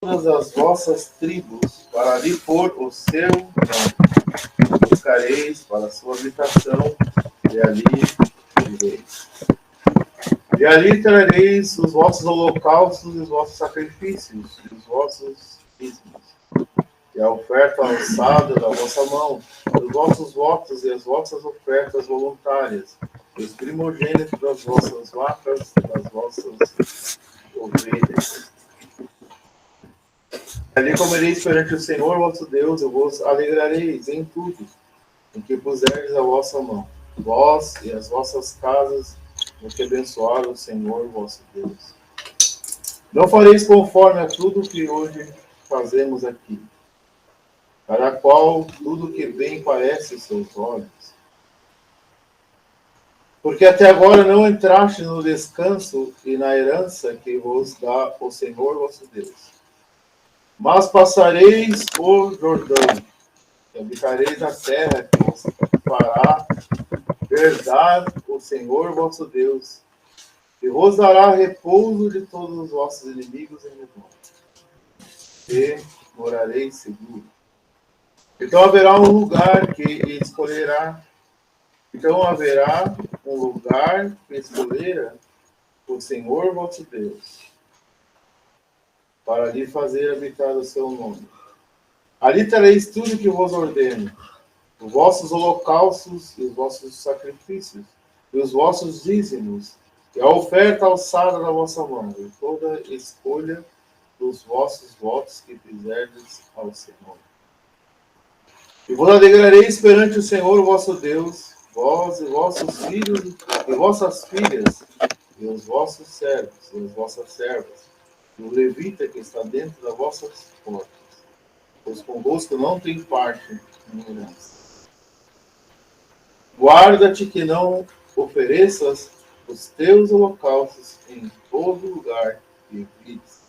todas as vossas tribos, para ali pôr o seu nome. Buscareis para a sua habitação, e ali vivereis. E ali trareis os vossos holocaustos e os vossos sacrifícios, e os vossos dízimos, e a oferta alçada da vossa mão, os vossos votos e as vossas ofertas voluntárias, os primogênitos das vossas vacas, das vossas ovelhas. Ali comereis perante o Senhor vosso Deus, e vos alegrareis em tudo, em que puserdes a vossa mão, vós e as vossas casas, no que abençoar o Senhor vosso Deus. Não fareis conforme a tudo que hoje fazemos aqui, para a qual tudo que bem parece aos seus olhos. Porque até agora não entraste no descanso e na herança que vos dá o Senhor vosso Deus. Mas passareis o Jordão, e habitareis a terra que vos fará herdar o Senhor vosso Deus, e vos dará repouso de todos os vossos inimigos em redor, e morareis seguro. Então haverá um lugar que escolherá o Senhor vosso Deus, para ali fazer habitar o seu nome. Ali tereis tudo que vos ordeno, os vossos holocaustos e os vossos sacrifícios, e os vossos dízimos, e a oferta alçada na vossa mão, e toda escolha dos vossos votos que fizerdes ao Senhor. E vos alegrareis perante o Senhor vosso Deus, vós e vossos filhos e vossas filhas, e os vossos servos e as vossas servas, e o levita que está dentro das vossas portas, pois convosco não tem parte em herança. Guarda-te que não ofereças os teus holocaustos em todo lugar que vives,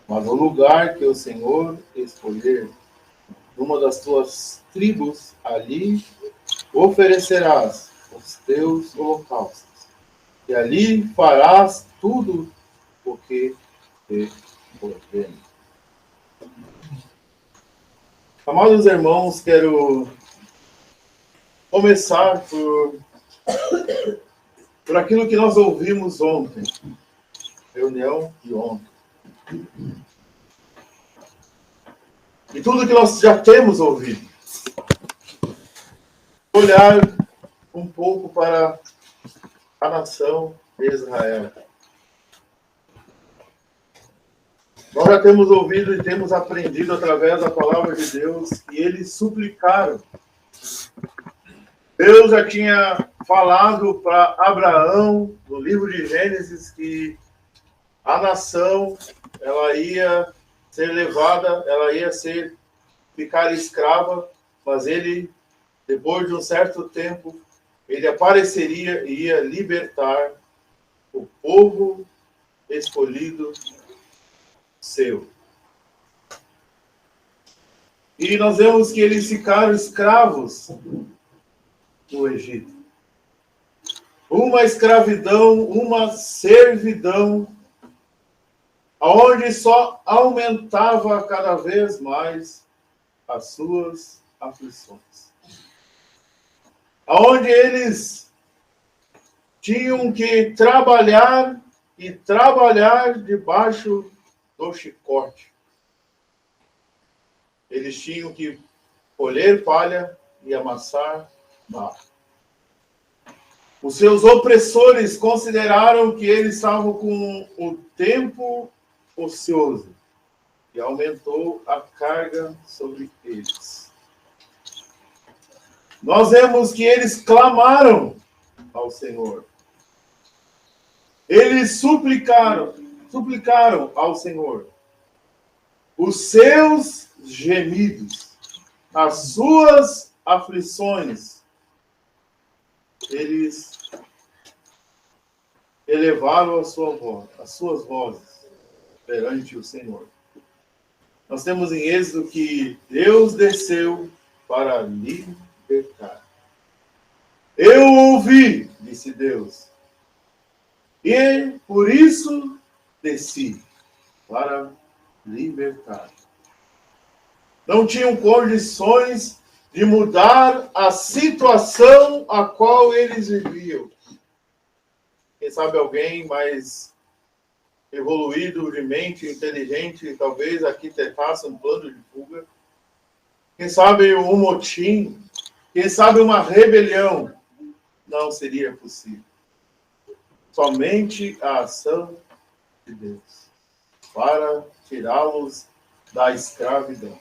mas no lugar que o Senhor escolher, numa das tuas tribos, ali oferecerás os teus holocaustos, e ali farás tudo o que te ordeno. Amados irmãos, quero começar por aquilo que nós ouvimos ontem, reunião de ontem. E tudo que nós já temos ouvido. Olhar um pouco para a nação de Israel. Nós já temos ouvido e temos aprendido através da palavra de Deus que eles suplicaram. Deus já tinha falado para Abraão, no livro de Gênesis, que a nação ela ia ser levada, ela ia ficar escrava, mas ele, depois de um certo tempo, ele apareceria e ia libertar o povo escolhido seu. E nós vemos que eles ficaram escravos no Egito. Uma escravidão, uma servidão, onde só aumentava cada vez mais as suas aflições. Onde eles tinham que trabalhar e trabalhar debaixo do chicote. Eles tinham que colher palha e amassar barro. Os seus opressores consideraram que eles estavam com o tempo ocioso e aumentou a carga sobre eles. Nós vemos que eles clamaram ao Senhor. Eles suplicaram ao Senhor os seus gemidos, as suas aflições. Eles elevaram as suas vozes perante o Senhor. Nós temos em Êxodo que Deus desceu para libertar. Eu ouvi, disse Deus, e por isso desci para libertar. Não tinham condições de mudar a situação a qual eles viviam. Quem sabe alguém mais evoluído de mente, inteligente, talvez arquitetasse um plano de fuga. Quem sabe um motim, quem sabe uma rebelião. Não seria possível. Somente a ação de Deus para tirá-los da escravidão.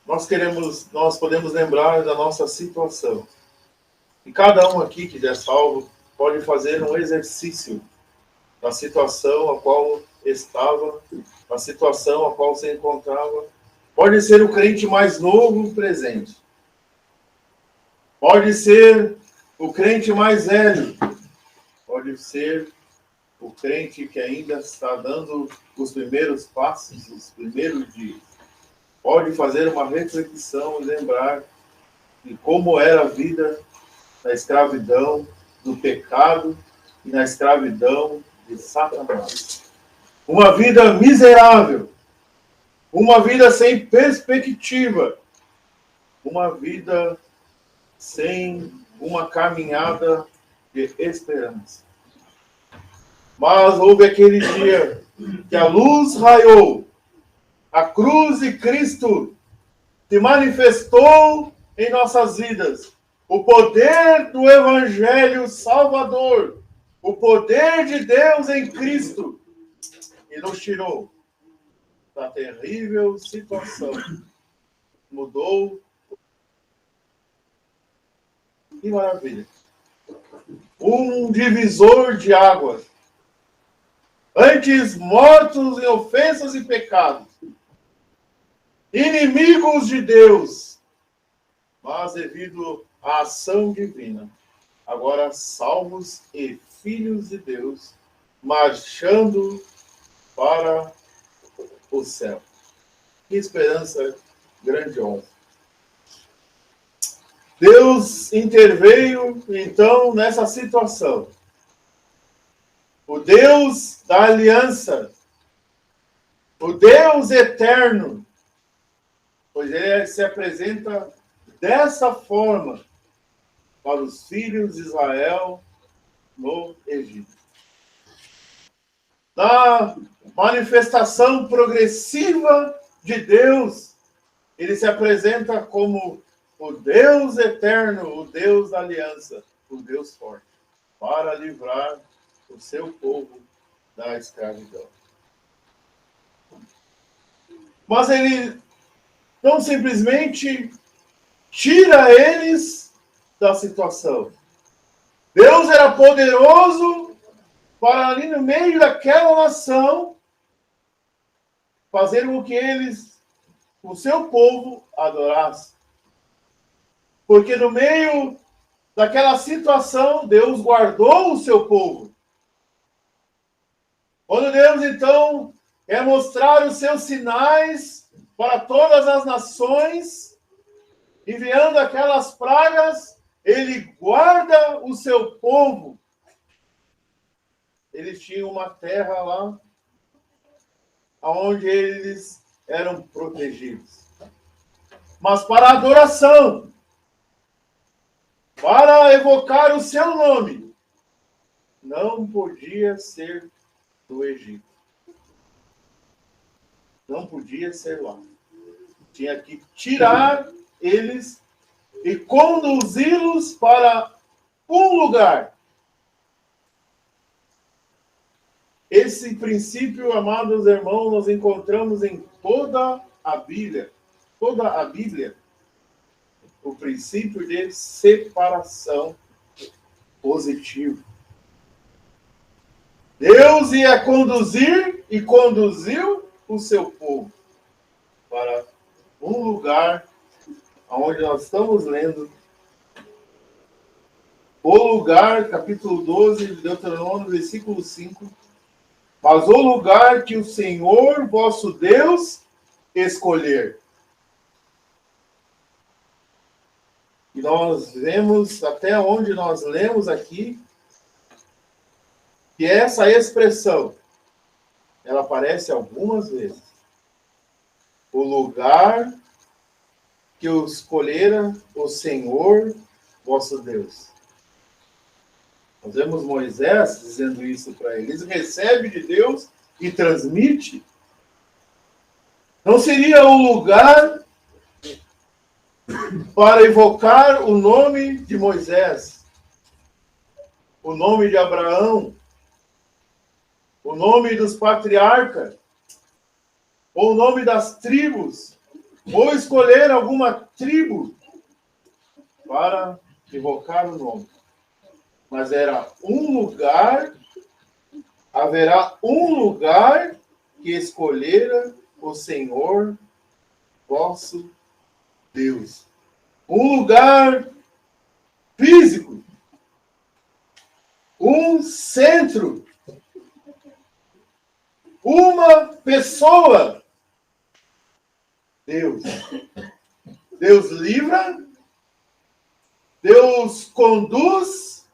Nós podemos lembrar da nossa situação. E cada um aqui que é salvo pode fazer um exercício da situação a qual estava, da situação a qual se encontrava. Pode ser o crente mais novo presente. Pode ser o crente mais velho. Pode ser o crente que ainda está dando os primeiros passos, os primeiros dias. Pode fazer uma reflexão e lembrar de como era a vida na escravidão, do pecado e na escravidão de Satanás. Uma vida miserável, uma vida sem perspectiva, uma vida sem uma caminhada de esperança. Mas houve aquele dia que a luz raiou, a cruz de Cristo se manifestou em nossas vidas. O poder do Evangelho Salvador, o poder de Deus em Cristo, e nos tirou da terrível situação. Mudou. Que maravilha. Um divisor de águas. Antes mortos em ofensas e pecados. Inimigos de Deus. Mas devido à ação divina, agora salvos e filhos de Deus, marchando para o céu. Que esperança grandiosa. Deus interveio, então, nessa situação. O Deus da aliança, o Deus eterno, pois ele se apresenta dessa forma para os filhos de Israel no Egito. Na manifestação progressiva de Deus, ele se apresenta como o Deus eterno, o Deus da aliança, o Deus forte, para livrar o seu povo da escravidão. Mas ele não simplesmente tira eles da situação. Deus era poderoso para ali no meio daquela nação fazer com que eles, o seu povo, adorasse. Porque no meio daquela situação, Deus guardou o seu povo. Quando Deus, então, quer mostrar os seus sinais para todas as nações, enviando aquelas pragas, ele guarda o seu povo. Eles tinham uma terra lá, onde eles eram protegidos. Mas para a adoração, para evocar o seu nome, não podia ser do Egito. Não podia ser lá. Tinha que tirar eles e conduzi-los para um lugar. Esse princípio, amados irmãos, nós encontramos em toda a Bíblia. Toda a Bíblia. O princípio de separação positiva. Deus ia conduzir e conduziu o seu povo para um lugar onde nós estamos lendo. O lugar, capítulo 12 de Deuteronômio, versículo 5. Mas o lugar que o Senhor, vosso Deus, escolher. E nós vemos, até onde nós lemos aqui, que essa expressão, ela aparece algumas vezes. O lugar que eu escolhera o Senhor vosso Deus. Nós vemos Moisés dizendo isso para eles. Recebe de Deus e transmite. Não seria o lugar para evocar o nome de Moisés, o nome de Abraão, o nome dos patriarcas, ou o nome das tribos, ou escolher alguma tribo para evocar o nome. Mas era um lugar, haverá um lugar que escolhera o Senhor vosso Deus. Um lugar físico. Um centro. Uma pessoa. Deus. Deus livra. Deus conduz.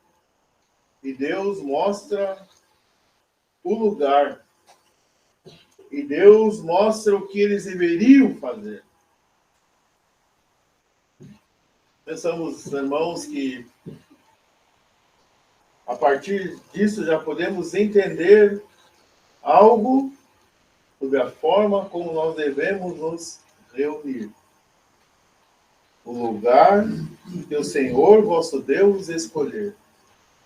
E Deus mostra o lugar. E Deus mostra o que eles deveriam fazer. Pensamos, irmãos, que a partir disso já podemos entender algo sobre a forma como nós devemos nos reunir. O lugar que o Senhor vosso Deus escolher.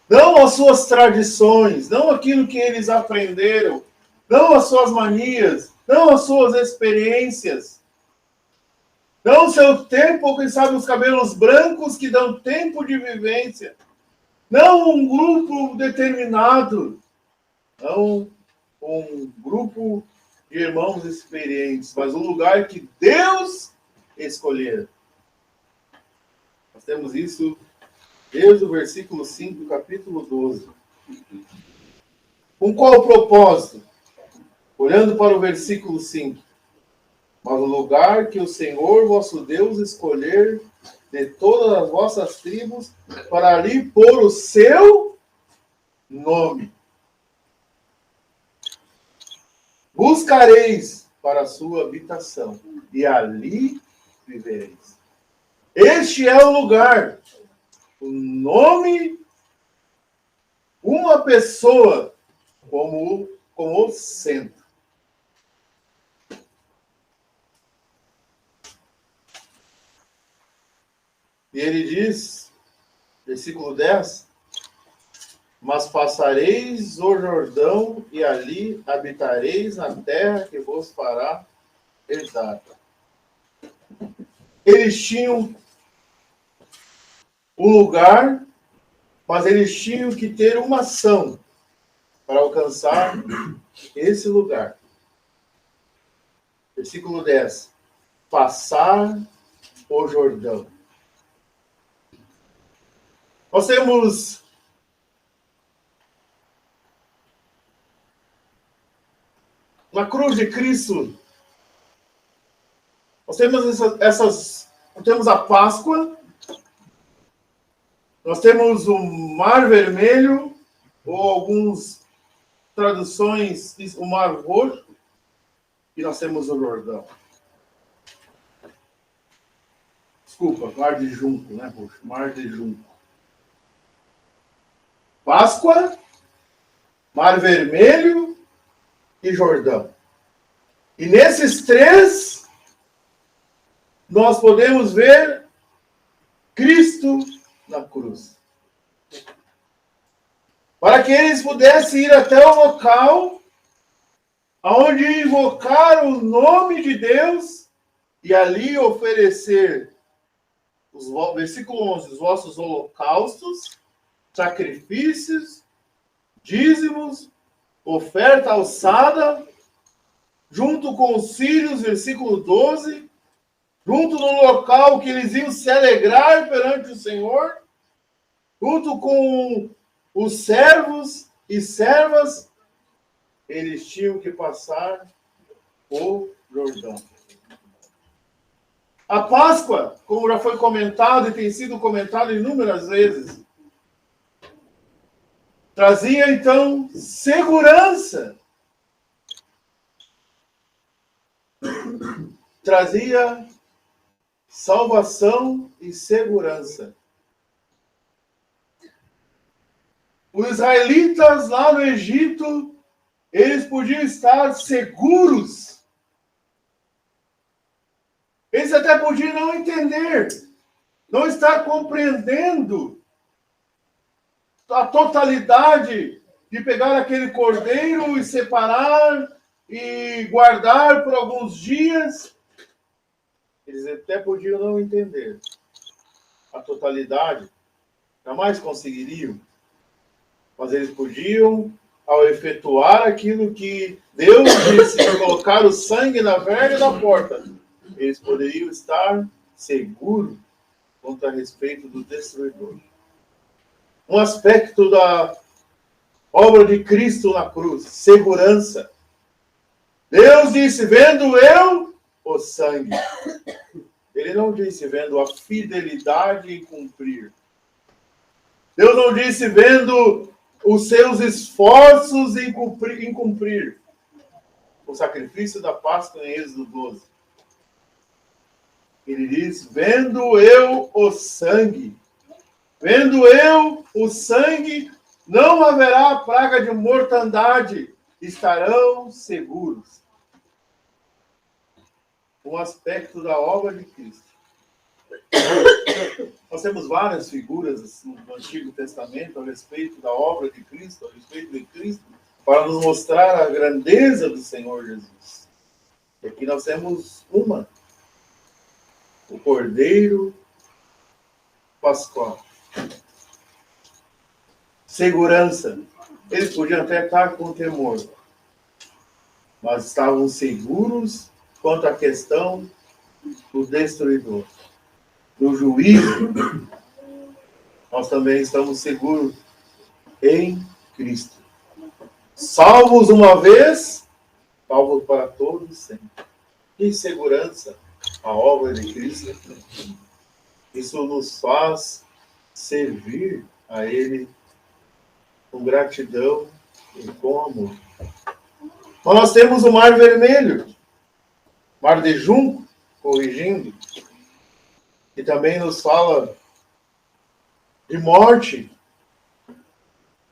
Não as suas tradições, não aquilo que eles aprenderam, não as suas manias, não as suas experiências. Não o seu tempo, ou quem sabe os cabelos brancos que dão tempo de vivência. Não um grupo determinado. Não um grupo de irmãos experientes, mas um lugar que Deus escolher. Nós temos isso desde o versículo 5 do capítulo 12. Com qual propósito? Olhando para o versículo 5. Mas o lugar que o Senhor vosso Deus escolher de todas as vossas tribos, para ali pôr o seu nome. Buscareis para a sua habitação, e ali vivereis. Este é o lugar, o nome, uma pessoa como o centro. E ele diz, versículo 10, mas passareis o Jordão e ali habitareis na terra que vos fará herdar. Eles tinham um lugar, mas eles tinham que ter uma ação para alcançar esse lugar. Versículo 10. Passar o Jordão. Nós temos na cruz de Cristo, nós temos nós temos a Páscoa, nós temos o Mar Vermelho, ou algumas traduções diz o Mar Roxo, e nós temos o Jordão. Desculpa, Mar de Junco, né, Roxo? Mar de Junco. Páscoa, Mar Vermelho e Jordão. E nesses três, nós podemos ver Cristo na cruz. Para que eles pudessem ir até o local onde invocar o nome de Deus e ali oferecer, versículo 11, os vossos holocaustos, sacrifícios, dízimos, oferta alçada, junto com os filhos, versículo 12, junto no local que eles iam se alegrar perante o Senhor, junto com os servos e servas, eles tinham que passar o Jordão. A Páscoa, como já foi comentado e tem sido comentado inúmeras vezes, trazia, então, segurança trazia salvação e segurança. Os israelitas lá no Egito, eles podiam estar seguros. Eles até podiam não entender, não estar compreendendo a totalidade de pegar aquele cordeiro e separar e guardar por alguns dias. Eles até podiam não entender a totalidade, jamais conseguiriam. Mas eles podiam, ao efetuar aquilo que Deus disse, de colocar o sangue na verga e na porta, eles poderiam estar seguros contra a respeito do destruidor. Um aspecto da obra de Cristo na cruz, segurança. Deus disse, vendo eu o sangue. Ele não disse, vendo a fidelidade em cumprir. Deus não disse, vendo os seus esforços em cumprir o sacrifício da Páscoa em Êxodo 12. Ele diz, vendo eu o sangue. Vendo eu o sangue, não haverá praga de mortandade. Estarão seguros. Um aspecto da obra de Cristo. Nós temos várias figuras no Antigo Testamento a respeito da obra de Cristo, a respeito de Cristo, para nos mostrar a grandeza do Senhor Jesus. E aqui nós temos uma. O Cordeiro Pascual. Segurança. Eles podiam até estar com temor, mas estavam seguros quanto à questão do destruidor, do juízo. Nós também estamos seguros em Cristo. Salvos uma vez, salvos para todos sempre. Que segurança a obra de Cristo. Isso nos faz servir a Ele com gratidão e com amor. Mas nós temos o Mar Vermelho, Mar de Junco, corrigindo, que também nos fala de morte,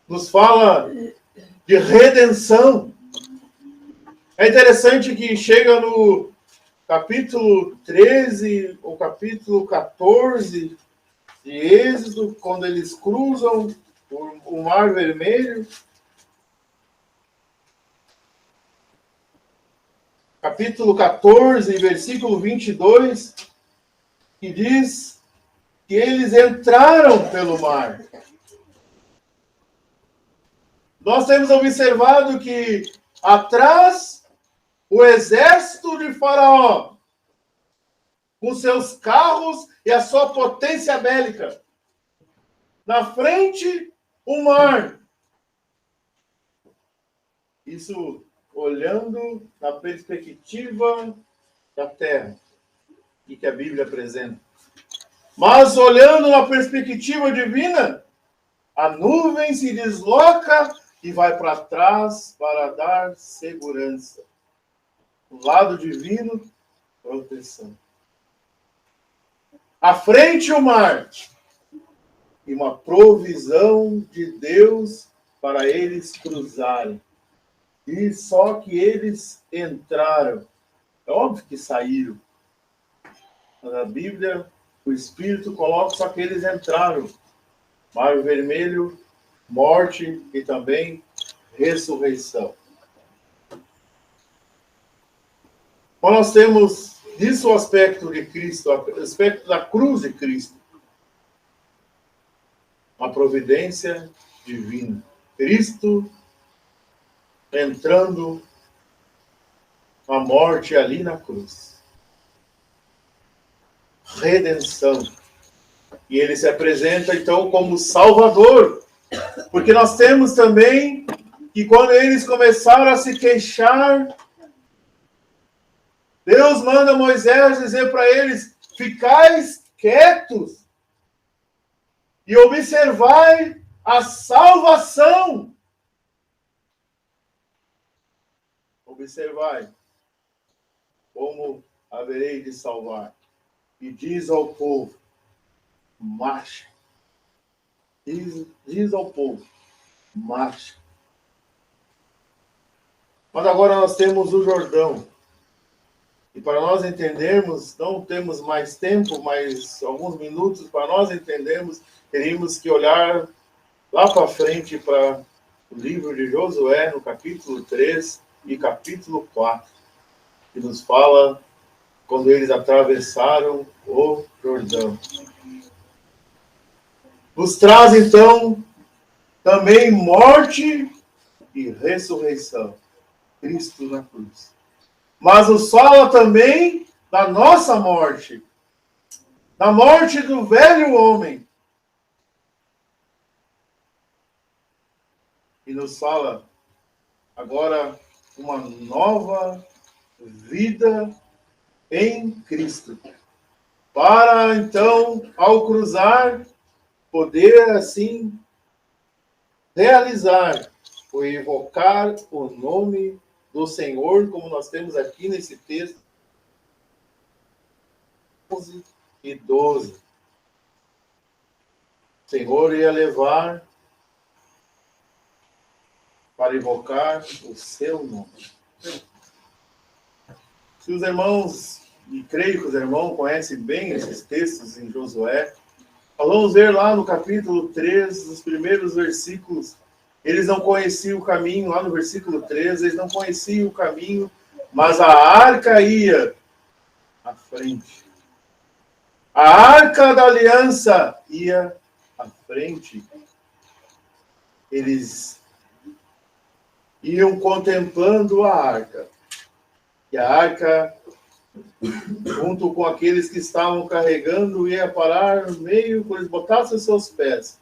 nos fala de redenção. É interessante que chega no capítulo 13, ou capítulo 14 de Êxodo, quando eles cruzam o Mar Vermelho. Capítulo 14, versículo 22, que diz que eles entraram pelo mar. Nós temos observado que atrás o exército de Faraó, com seus carros e a sua potência bélica. Na frente, o mar. Isso olhando na perspectiva da terra, e que a Bíblia apresenta. Mas olhando na perspectiva divina, a nuvem se desloca e vai para trás para dar segurança. Do lado divino, proteção. À frente o mar e uma provisão de Deus para eles cruzarem. E só que eles entraram. É óbvio que saíram. Mas a Bíblia, o Espírito coloca só que eles entraram. Mar Vermelho, morte e também ressurreição. Então nós temos isso o aspecto de Cristo, o aspecto da cruz de Cristo. Uma providência divina. Cristo entrando a morte ali na cruz. Redenção. E ele se apresenta, então, como Salvador. Porque nós temos também que quando eles começaram a se queixar, Deus manda Moisés dizer para eles, ficais quietos e observai a salvação. Observai como haverei de salvar. E diz ao povo, marcha. Diz ao povo, marcha. Mas agora nós temos o Jordão. E para nós entendermos, não temos mais tempo, mais alguns minutos, para nós entendermos, teríamos que olhar lá para frente para o livro de Josué, no capítulo 3 e capítulo 4, que nos fala quando eles atravessaram o Jordão. Nos traz, então, também morte e ressurreição. Cristo na cruz. Mas nos fala também da nossa morte. Da morte do velho homem. E nos fala agora uma nova vida em Cristo. Para, então, ao cruzar, poder, assim, realizar ou evocar o nome do Senhor, como nós temos aqui nesse texto, 11 e 12. O Senhor ia levar para invocar o seu nome. Se os irmãos, e creio que os irmãos conhecem bem esses textos em Josué, vamos ver lá no capítulo 3, os primeiros versículos. Eles não conheciam o caminho, lá no versículo 13, eles não conheciam o caminho, mas a arca ia à frente. A arca da aliança ia à frente. Eles iam contemplando a arca. E a arca, junto com aqueles que estavam carregando, ia parar no meio, quando eles botassem os seus pés.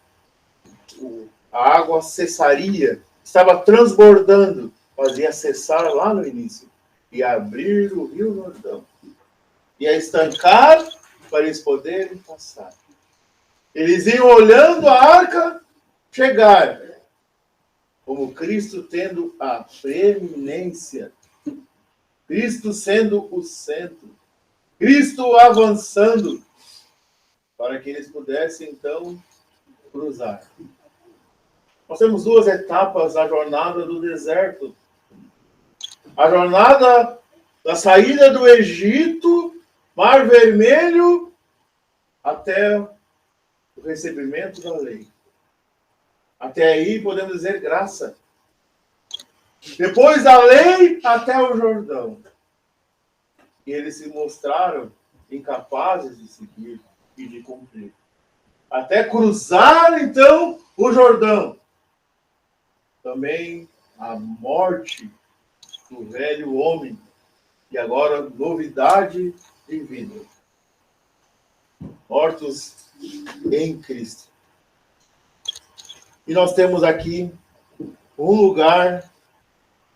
A água cessaria, estava transbordando, mas ia cessar lá no início. Ia abrir o rio Jordão. Ia estancar para eles poderem passar. Eles iam olhando a arca chegar, como Cristo tendo a preeminência. Cristo sendo o centro. Cristo avançando, para que eles pudessem, então, cruzar. Nós temos duas etapas da jornada do deserto. A jornada da saída do Egito, Mar Vermelho, até o recebimento da lei. Até aí podemos dizer graça. Depois da lei, até o Jordão. E eles se mostraram incapazes de seguir e de cumprir. Até cruzar, então, o Jordão. Também a morte do velho homem. E agora, novidade de vida. Mortos em Cristo. E nós temos aqui um lugar.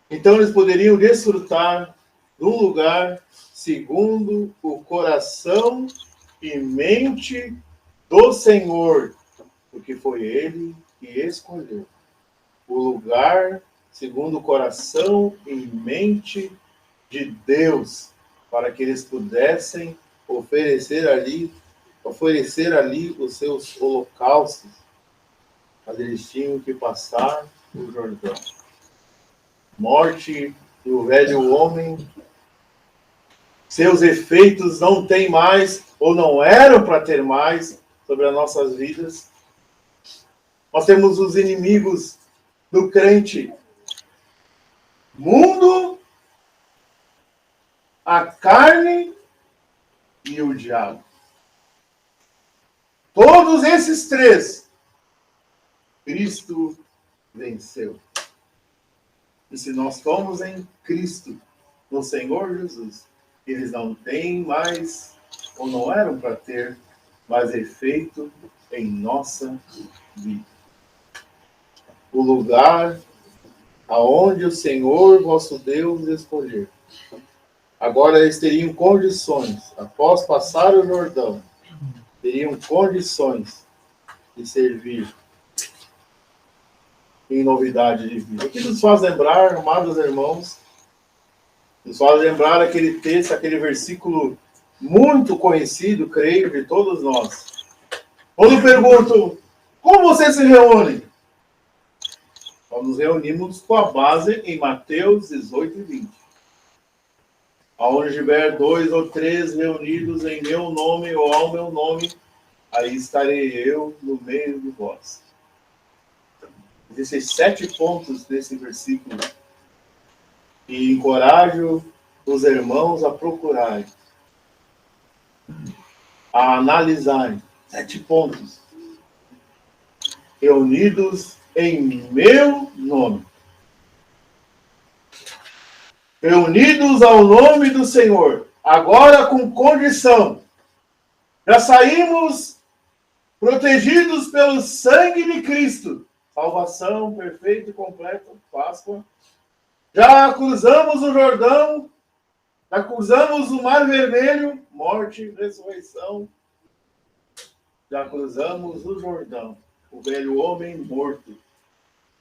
Então, eles poderiam desfrutar de um lugar segundo o coração e mente do Senhor. Porque foi Ele que escolheu. O lugar segundo o coração e mente de Deus, para que eles pudessem oferecer ali os seus holocaustos. Mas eles tinham que passar o Jordão. Morte do velho homem, seus efeitos não têm mais, ou não eram para ter mais, sobre as nossas vidas. Nós temos os inimigos do crente. Mundo, a carne e o diabo. Todos esses três, Cristo venceu. E se nós estamos em Cristo, no Senhor Jesus, eles não têm mais, ou não eram para ter, mais efeito em nossa vida. O lugar aonde o Senhor, vosso Deus, escolher. Agora eles teriam condições, após passar o Jordão, teriam condições de servir em novidade de vida. O que nos faz lembrar, amados irmãos, Nos faz lembrar aquele texto, aquele versículo muito conhecido, creio, de todos nós. Quando perguntam, como vocês se reúnem? Nós nos reunimos com a base em Mateus 18 e 20. Aonde tiver 2 ou 3 reunidos em meu nome ou ao meu nome, aí estarei eu no meio de vós. Existem 7 pontos desse versículo. E encorajo os irmãos a procurarem, a analisarem. 7 pontos. Reunidos em meu nome. Reunidos ao nome do Senhor. Agora com condição. Já saímos protegidos pelo sangue de Cristo. Salvação perfeita e completa, Páscoa. Já cruzamos o Jordão. Já cruzamos o Mar Vermelho. Morte, ressurreição. Já cruzamos o Jordão. O velho homem morto.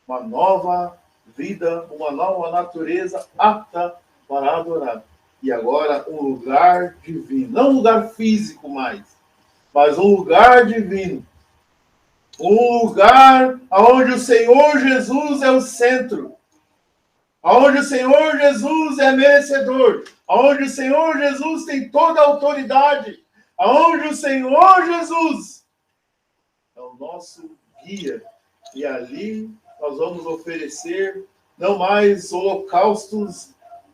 Uma nova vida, uma nova natureza apta para adorar. E agora um lugar divino. Não um lugar físico mais, mas um lugar divino. Um lugar onde o Senhor Jesus é o centro. Onde o Senhor Jesus é merecedor. Onde o Senhor Jesus tem toda a autoridade. Onde o Senhor Jesus é o nosso guia. E ali nós vamos oferecer não mais holocaustos,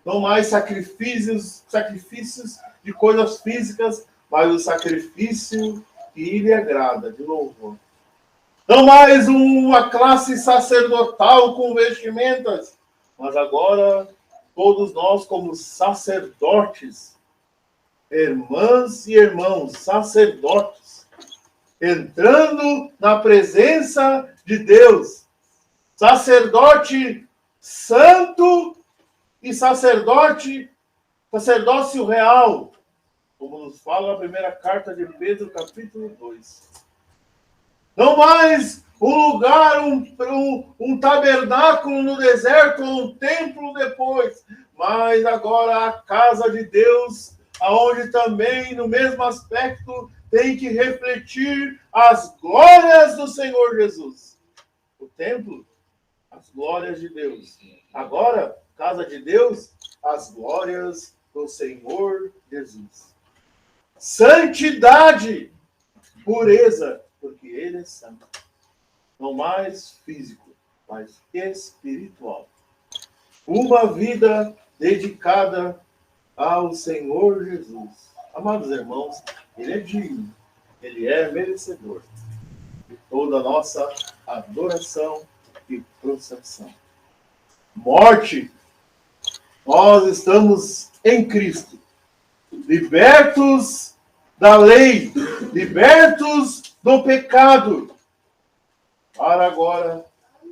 não mais sacrifícios de coisas físicas, mas o sacrifício que lhe agrada, de louvor. Não mais uma classe sacerdotal com vestimentas, mas agora todos nós como sacerdotes, irmãs e irmãos, sacerdotes, entrando na presença de Deus, sacerdote santo e sacerdócio real, como nos fala a primeira carta de Pedro, capítulo 2. Não mais um lugar, um tabernáculo no deserto, ou um templo depois, mas agora a casa de Deus, aonde também, no mesmo aspecto, tem que refletir as glórias do Senhor Jesus. O templo, as glórias de Deus. Agora, casa de Deus, as glórias do Senhor Jesus. Santidade, pureza, porque Ele é santo. Não mais físico, mas espiritual. Uma vida dedicada ao Senhor Jesus. Amados irmãos, Ele é digno, Ele é merecedor de toda a nossa adoração e prostração. Morte, nós estamos em Cristo, libertos da lei, libertos do pecado, para agora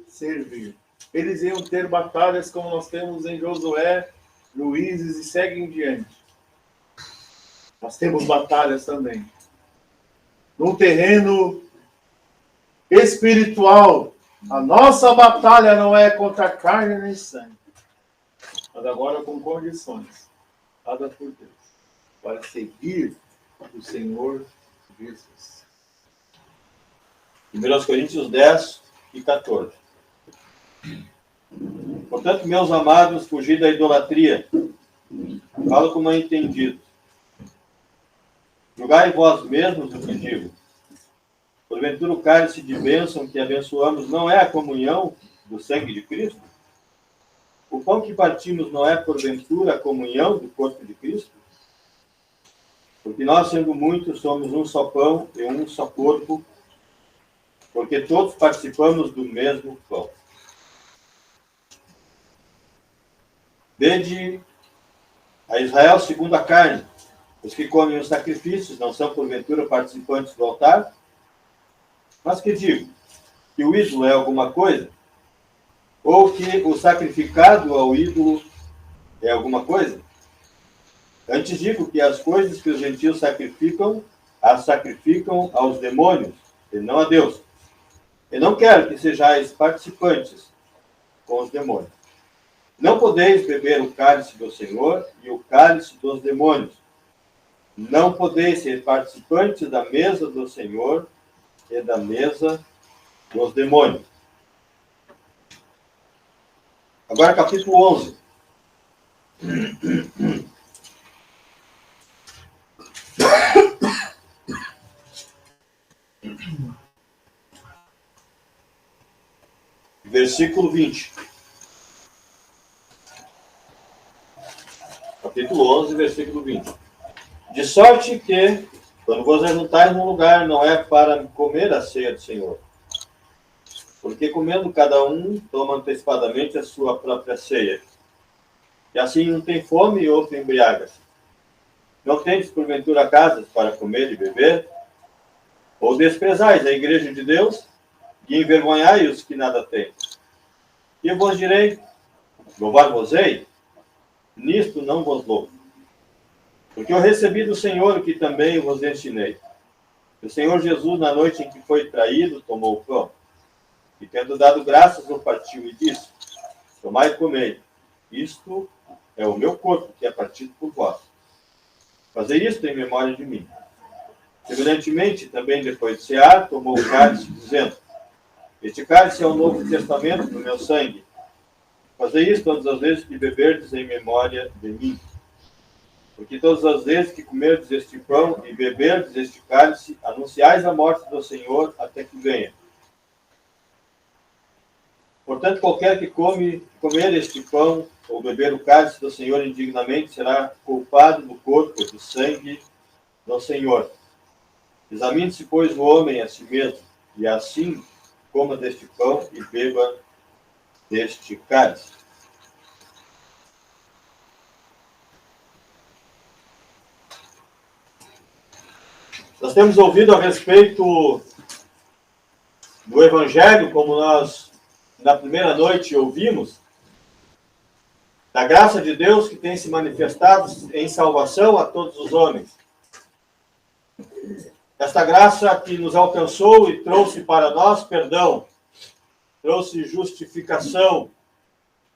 servir. Eles iam ter batalhas como nós temos em Josué, Juízes e segue em diante. Nós temos batalhas também. No terreno espiritual, a nossa batalha não é contra carne nem sangue, mas agora com condições dadas por Deus, para seguir o Senhor Jesus. 1 Coríntios 10 e 14. Portanto, meus amados, fugi da idolatria. Falo como é entendido. Julgai vós mesmos o que digo. Porventura o cálice de bênção que abençoamos não é a comunhão do sangue de Cristo? O pão que partimos não é, porventura, a comunhão do corpo de Cristo? Porque nós, sendo muitos, somos um só pão e um só corpo, porque todos participamos do mesmo pão. Vede a Israel segundo a carne. Os que comem os sacrifícios não são, porventura, participantes do altar? Mas que digo? Que o ídolo é alguma coisa? Ou que o sacrificado ao ídolo é alguma coisa? Antes digo que as coisas que os gentios sacrificam, as sacrificam aos demônios, e não a Deus. E não quero que sejais participantes com os demônios. Não podeis beber o cálice do Senhor e o cálice dos demônios. Não podeis ser participantes da mesa do Senhor e da mesa dos demônios. Agora, capítulo 11. Versículo 20. Capítulo 11, versículo 20. De sorte que, quando vos ajuntais num lugar, não é para comer a ceia do Senhor. Porque comendo cada um, toma antecipadamente a sua própria ceia. E assim um tem fome e outro embriaga-se. Não tendes, porventura, casas para comer e beber? Ou desprezais a igreja de Deus e envergonhai os que nada têm? E eu vos direi, louvar-vos-ei? Nisto não vos louvo. Porque eu recebi do Senhor o que também vos ensinei. O Senhor Jesus, na noite em que foi traído, tomou o pão. E tendo dado graças, o partiu e disse, tomai e comei. Isto é o meu corpo, que é partido por vós. Fazei isto em memória de mim. Semelhantemente, também depois de cear, tomou o cálice, dizendo, este cálice é o novo testamento do meu sangue. Fazei isto todas as vezes que beberdes em memória de mim. Porque todas as vezes que comerdes este pão e beberdes este cálice, anunciais a morte do Senhor até que venha. Portanto, qualquer que comer este pão ou beber o cálice do Senhor indignamente será culpado do corpo e do sangue do Senhor. Examine-se, pois, o homem a si mesmo, e assim coma deste pão e beba deste cálice. Nós temos ouvido a respeito do Evangelho, como nós na primeira noite ouvimos, da graça de Deus que tem se manifestado em salvação a todos os homens. Esta graça que nos alcançou e trouxe para nós perdão, trouxe justificação,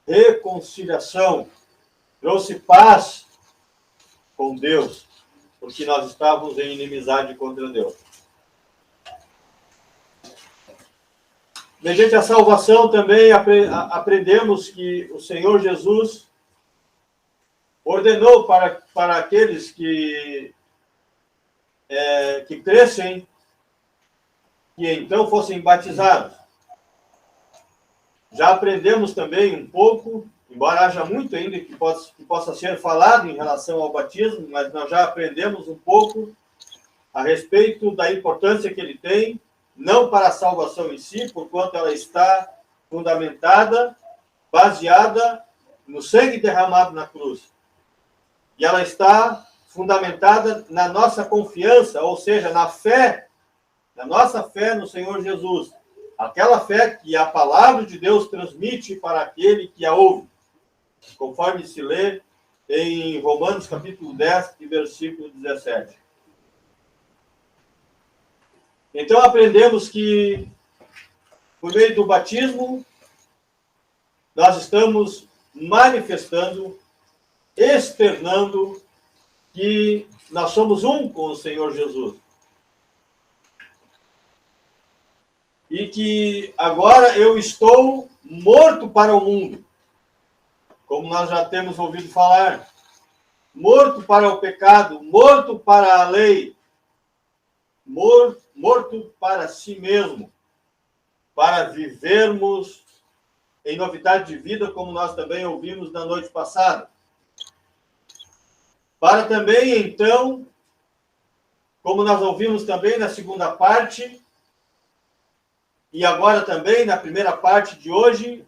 reconciliação, trouxe paz com Deus, porque nós estávamos em inimizade contra Deus. Mediante a salvação também aprendemos que o Senhor Jesus ordenou para aqueles que crescem, que então fossem batizados. Já aprendemos também um pouco, embora haja muito ainda que possa ser falado em relação ao batismo, mas nós já aprendemos um pouco a respeito da importância que ele tem, não para a salvação em si, porquanto ela está fundamentada, baseada no sangue derramado na cruz. E ela está fundamentada na nossa confiança, ou seja, na fé, na nossa fé no Senhor Jesus. Aquela fé que a palavra de Deus transmite para aquele que a ouve, conforme se lê em Romanos capítulo 10, versículo 17. Então aprendemos que, por meio do batismo, nós estamos manifestando, externando que nós somos um com o Senhor Jesus. E que agora eu estou morto para o mundo, como nós já temos ouvido falar. Morto para o pecado, morto para a lei, morto para si mesmo, para vivermos em novidade de vida, como nós também ouvimos na noite passada. Para também, então, como nós ouvimos também na segunda parte, e agora também na primeira parte de hoje,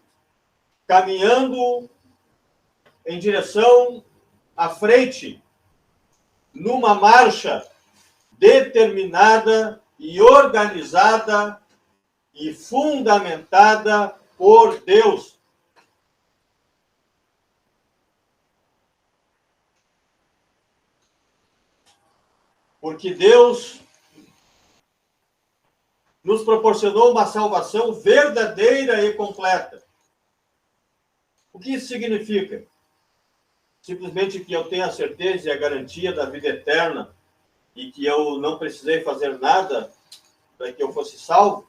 caminhando em direção à frente, numa marcha determinada e organizada e fundamentada por Deus. Porque Deus nos proporcionou uma salvação verdadeira e completa. O que isso significa? Simplesmente que eu tenho a certeza e a garantia da vida eterna e que eu não precisei fazer nada para que eu fosse salvo?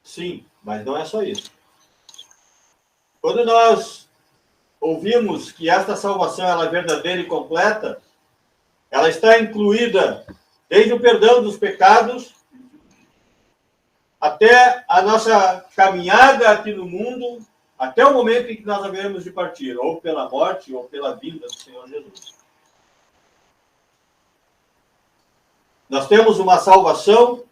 Sim, mas não é só isso. Quando nós ouvimos que esta salvação ela é verdadeira e completa, ela está incluída desde o perdão dos pecados até a nossa caminhada aqui no mundo, até o momento em que nós haveremos de partir, ou pela morte, ou pela vinda do Senhor Jesus. Nós temos uma salvação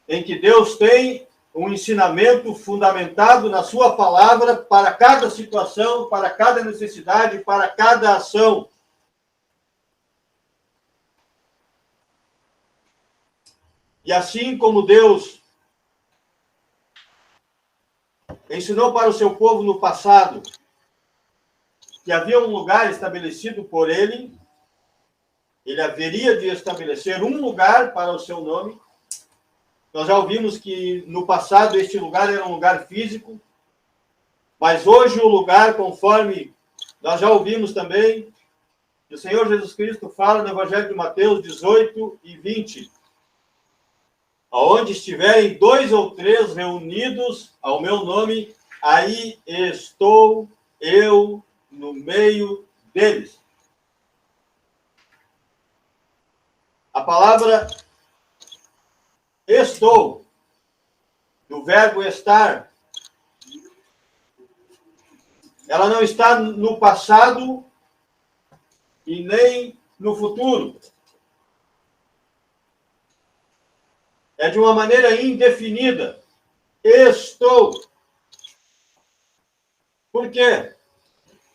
em que Deus tem um ensinamento fundamentado na sua palavra para cada situação, para cada necessidade, para cada ação. E assim como Deus ensinou para o seu povo no passado que havia um lugar estabelecido por ele, ele haveria de estabelecer um lugar para o seu nome. Nós já ouvimos que no passado este lugar era um lugar físico, mas hoje o lugar, conforme nós já ouvimos também, que o Senhor Jesus Cristo fala no Evangelho de Mateus 18 e 20, aonde estiverem 2 ou 3 reunidos ao meu nome, aí estou eu no meio deles. A palavra estou, do verbo estar, ela não está no passado e nem no futuro. É de uma maneira indefinida. Estou. Por quê?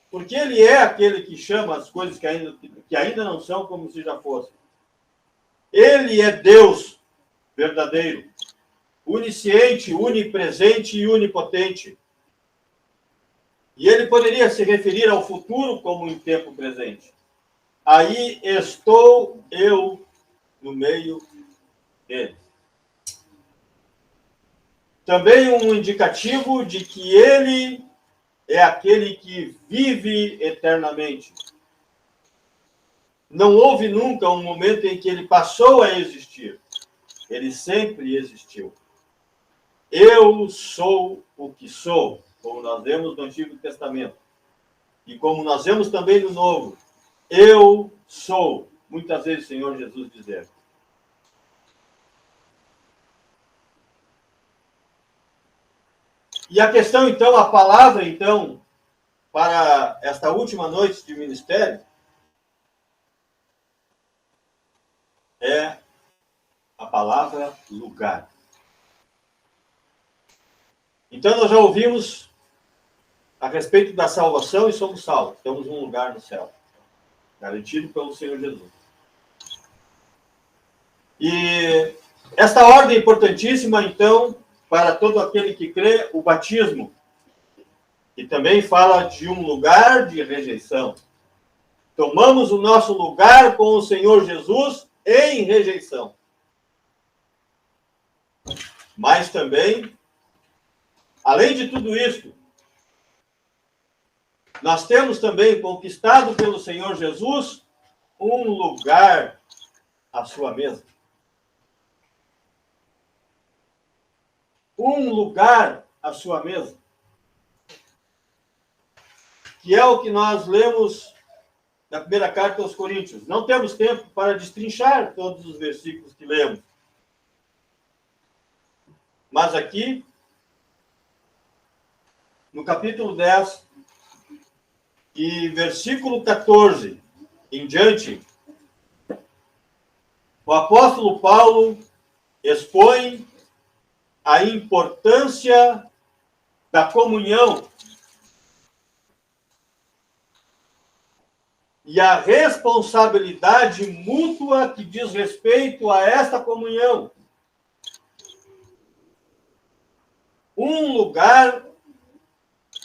Porque ele é aquele que chama as coisas que ainda não são como se já fossem. Ele é Deus verdadeiro, onisciente, onipresente e onipotente. E ele poderia se referir ao futuro como em tempo presente. Aí estou eu no meio dele. Também um indicativo de que ele é aquele que vive eternamente. Não houve nunca um momento em que ele passou a existir. Ele sempre existiu. Eu sou o que sou, como nós vemos no Antigo Testamento. E como nós vemos também no Novo. Eu sou. Muitas vezes o Senhor Jesus dizer. E a questão, então, a palavra, então, para esta última noite de ministério, é a palavra lugar. Então, nós já ouvimos a respeito da salvação e somos salvos. Temos um lugar no céu, garantido pelo Senhor Jesus. E esta ordem é importantíssima, então, para todo aquele que crê, o batismo, que também fala de um lugar de rejeição. Tomamos o nosso lugar com o Senhor Jesus em rejeição. Mas também, além de tudo isso, nós temos também conquistado pelo Senhor Jesus um lugar à sua mesa. Um lugar à sua mesa. Que é o que nós lemos na primeira carta aos Coríntios. Não temos tempo para destrinchar todos os versículos que lemos. Mas aqui, no capítulo 10 e versículo 14 em diante, o apóstolo Paulo expõe a importância da comunhão e a responsabilidade mútua que diz respeito a esta comunhão. Um lugar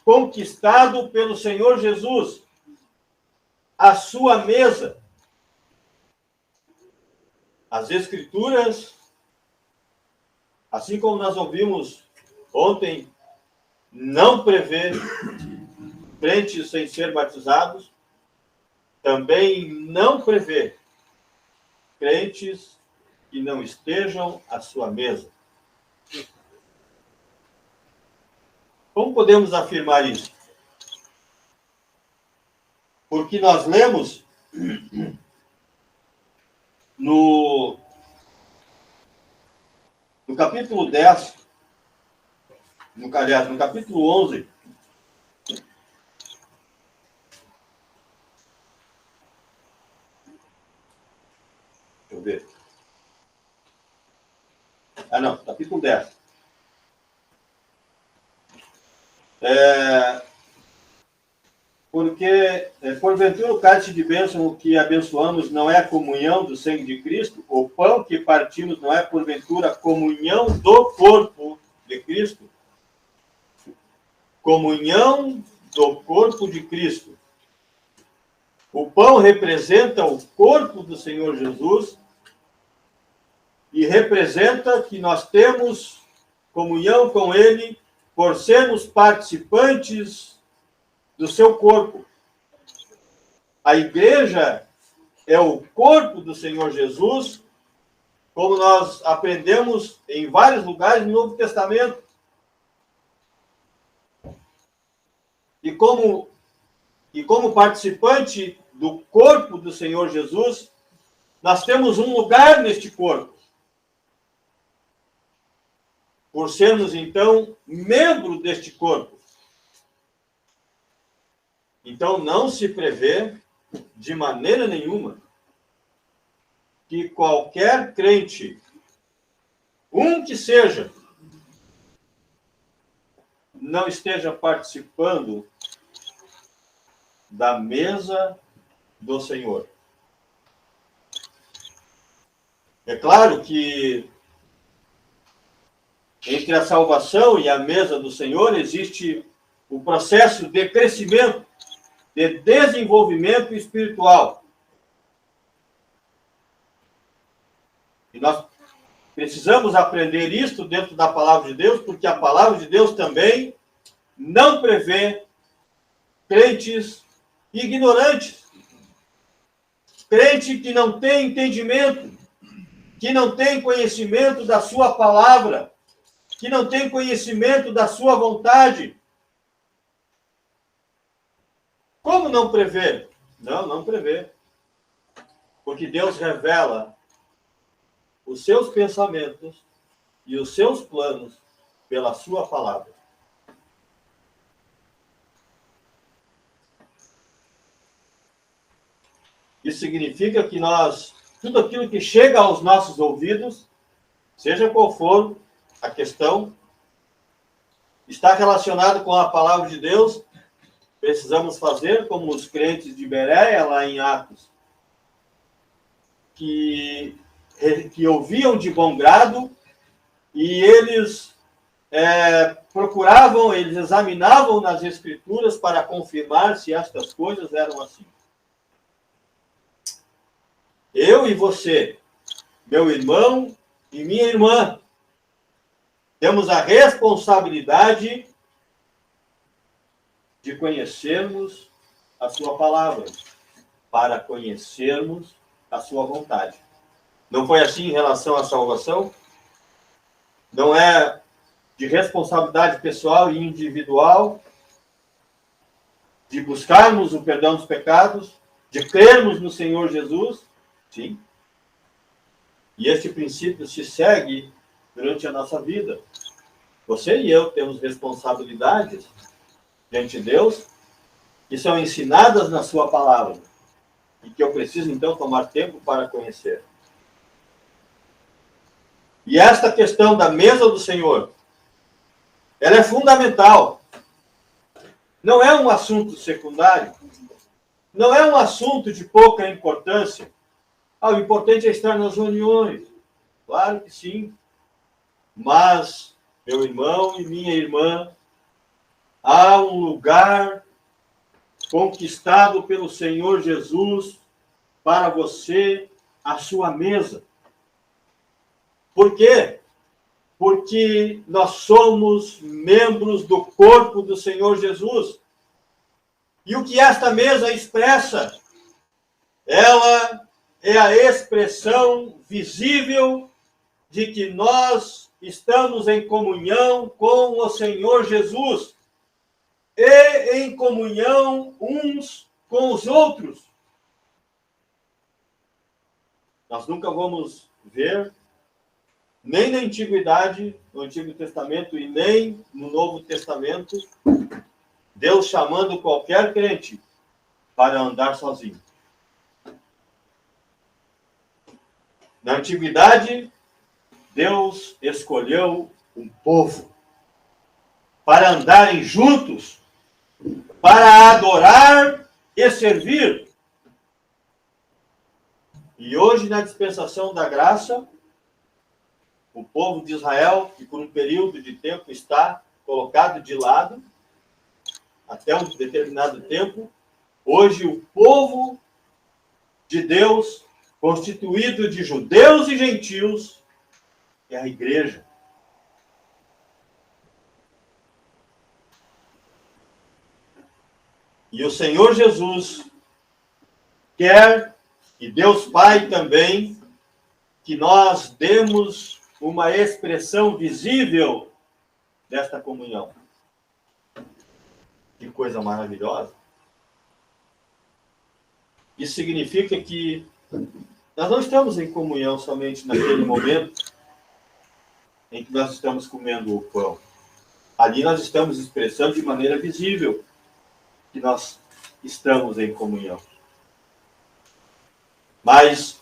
conquistado pelo Senhor Jesus, a sua mesa. As Escrituras, assim como nós ouvimos ontem não prevê crentes sem ser batizados, também não prevê crentes que não estejam à sua mesa. Como podemos afirmar isso? Porque nós lemos no capítulo 10, no capítulo 11, deixa eu ver. Capítulo 10. Porque, porventura, o cálice de bênção que abençoamos não é a comunhão do sangue de Cristo? O pão que partimos não é, porventura, a comunhão do corpo de Cristo? Comunhão do corpo de Cristo. O pão representa o corpo do Senhor Jesus e representa que nós temos comunhão com Ele por sermos participantes do seu corpo. A igreja é o corpo do Senhor Jesus, como nós aprendemos em vários lugares no Novo Testamento. E como participante do corpo do Senhor Jesus, nós temos um lugar neste corpo. Por sermos, então, membro deste corpo. Então, não se prevê, de maneira nenhuma, que qualquer crente, que seja, não esteja participando da mesa do Senhor. É claro que entre a salvação e a mesa do Senhor existe o processo de crescimento, de desenvolvimento espiritual. E nós precisamos aprender isto dentro da palavra de Deus, porque a palavra de Deus também não prevê crentes ignorantes, crente que não tem entendimento, que não tem conhecimento da sua palavra, que não tem conhecimento da sua vontade. Como não prevê? Não prevê. Porque Deus revela os seus pensamentos e os seus planos pela sua palavra. Isso significa que tudo aquilo que chega aos nossos ouvidos, seja qual for a questão, está relacionado com a palavra de Deus. Precisamos fazer como os crentes de Bereia, lá em Atos, que ouviam de bom grado e eles procuravam, eles examinavam nas Escrituras para confirmar se estas coisas eram assim. Eu e você, meu irmão e minha irmã, temos a responsabilidade de conhecermos a sua palavra, para conhecermos a sua vontade. Não foi assim em relação à salvação? Não é de responsabilidade pessoal e individual, de buscarmos o perdão dos pecados, de crermos no Senhor Jesus? Sim. E este princípio se segue durante a nossa vida. Você e eu temos responsabilidades diante de Deus que são ensinadas na sua palavra e que eu preciso, então, tomar tempo para conhecer. E esta questão da mesa do Senhor, ela é fundamental. Não é um assunto secundário. Não é um assunto de pouca importância. O importante é estar nas reuniões. Claro que sim. Mas, meu irmão e minha irmã, há um lugar conquistado pelo Senhor Jesus para você, a sua mesa. Por quê? porque nós somos membros do corpo do Senhor Jesus. E o que esta mesa expressa? Ela é a expressão visível de que nós estamos em comunhão com o Senhor Jesus e em comunhão uns com os outros. Nós nunca vamos ver, nem na Antiguidade, no Antigo Testamento, e nem no Novo Testamento, Deus chamando qualquer crente para andar sozinho. Na Antiguidade, Deus escolheu um povo para andarem juntos, para adorar e servir. E hoje, na dispensação da graça, o povo de Israel, que por um período de tempo está colocado de lado, até um determinado tempo, hoje o povo de Deus, constituído de judeus e gentios, é a igreja. E o Senhor Jesus quer, e Deus Pai também, que nós demos uma expressão visível desta comunhão. Que coisa maravilhosa. Isso significa que nós não estamos em comunhão somente naquele momento em que nós estamos comendo o pão. Ali nós estamos expressando de maneira visível que nós estamos em comunhão. Mas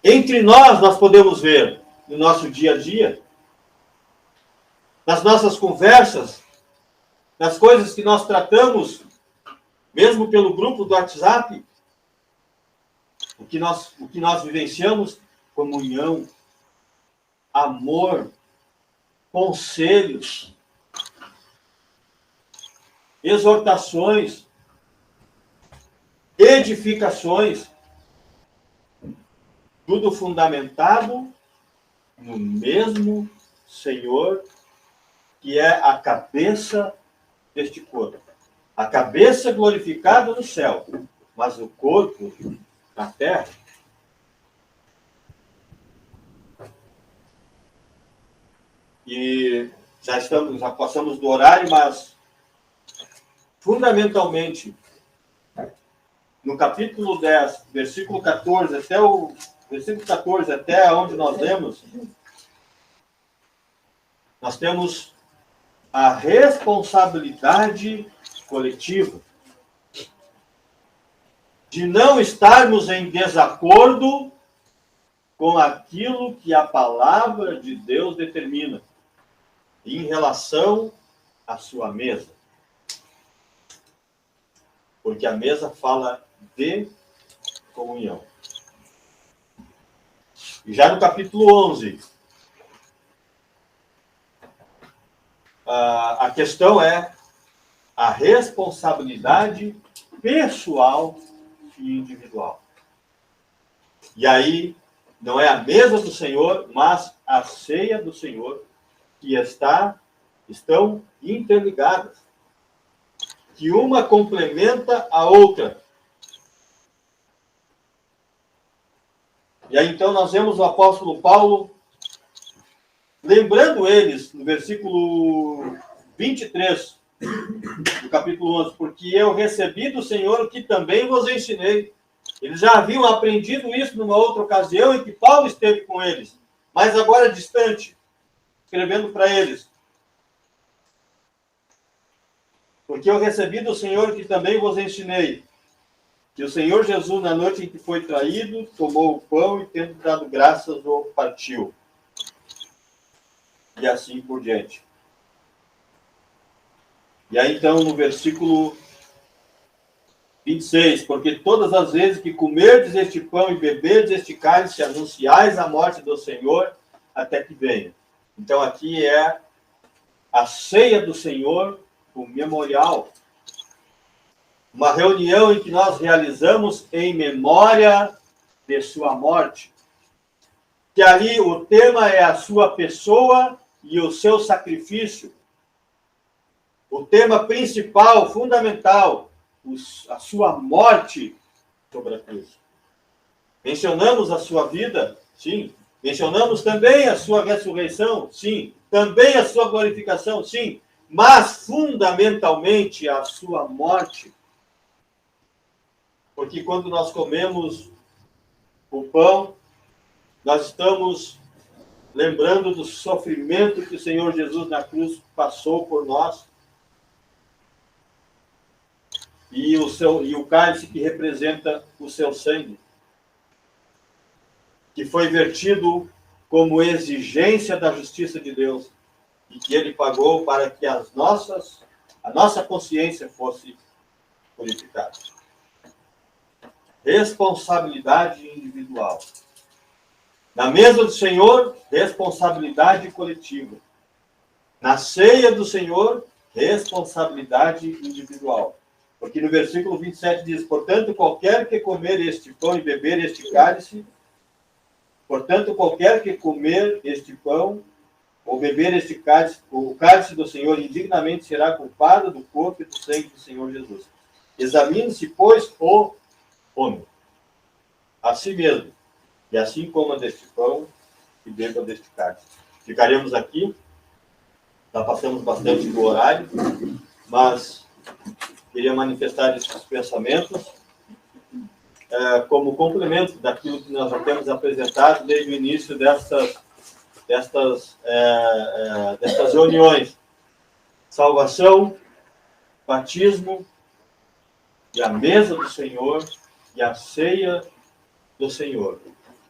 entre nós podemos ver no nosso dia a dia, nas nossas conversas, nas coisas que nós tratamos, mesmo pelo grupo do WhatsApp, o que nós vivenciamos, comunhão, amor, conselhos, exortações, edificações, tudo fundamentado no mesmo Senhor, que é a cabeça deste corpo. A cabeça glorificada no céu, mas o corpo na terra. E já passamos do horário, mas fundamentalmente, no capítulo 10, versículo 14, até onde nós lemos, nós temos a responsabilidade coletiva de não estarmos em desacordo com aquilo que a palavra de Deus determina em relação à sua mesa. Porque a mesa fala de comunhão. E já no capítulo 11, a questão é a responsabilidade pessoal e individual. E aí, não é a mesa do Senhor, mas a ceia do Senhor, que estão interligadas. Que uma complementa a outra. E aí, então, nós vemos o apóstolo Paulo lembrando eles, no versículo 23, do capítulo 11, porque eu recebi do Senhor o que também vos ensinei. Eles já haviam aprendido isso numa outra ocasião em que Paulo esteve com eles, mas agora distante, escrevendo para eles. Porque eu recebi do Senhor o que também vos ensinei. Que o Senhor Jesus, na noite em que foi traído, tomou o pão e, tendo dado graças, o partiu. E assim por diante. E aí, então, no versículo 26, porque todas as vezes que comerdes este pão e beberdes este cálice, anunciais a morte do Senhor até que venha. Então, aqui é a ceia do Senhor, o memorial. Uma reunião em que nós realizamos em memória de sua morte. Que ali o tema é a sua pessoa e o seu sacrifício, o tema principal, fundamental, a sua morte sobre a cruz. Mencionamos a sua vida? Sim. Mencionamos também a sua ressurreição? Sim. Também a sua glorificação? Sim. Mas, fundamentalmente, a sua morte. Porque quando nós comemos o pão, nós estamos lembrando do sofrimento que o Senhor Jesus na cruz passou por nós. E o cálice que representa o seu sangue, que foi vertido como exigência da justiça de Deus, e que ele pagou para que a nossa consciência fosse purificada. Responsabilidade individual. Na mesa do Senhor, responsabilidade coletiva. Na ceia do Senhor, responsabilidade individual. Porque no versículo 27 diz: portanto, qualquer que comer este pão e beber este cálice, portanto, qualquer que comer este pão ou beber este cálice, o cálice do Senhor indignamente será culpado do corpo e do sangue do Senhor Jesus. Examine-se, pois, o homem a si mesmo, e assim coma deste pão e beba deste cálice. Ficaremos aqui, já passamos bastante do horário, mas queria manifestar esses pensamentos como complemento daquilo que nós já temos apresentado desde o início destas reuniões. Salvação, batismo, e a mesa do Senhor, e a ceia do Senhor,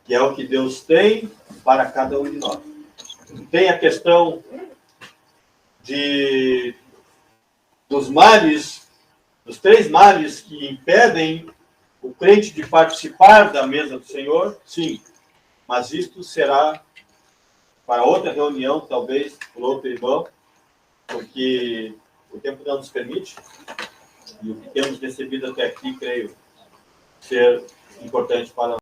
que é o que Deus tem para cada um de nós. Tem a questão dos males, dos 3 males que impedem o crente de participar da mesa do Senhor, sim, mas isto será para outra reunião, talvez por outro irmão, porque o tempo não nos permite, e o que temos recebido até aqui, creio, ser importante para nós.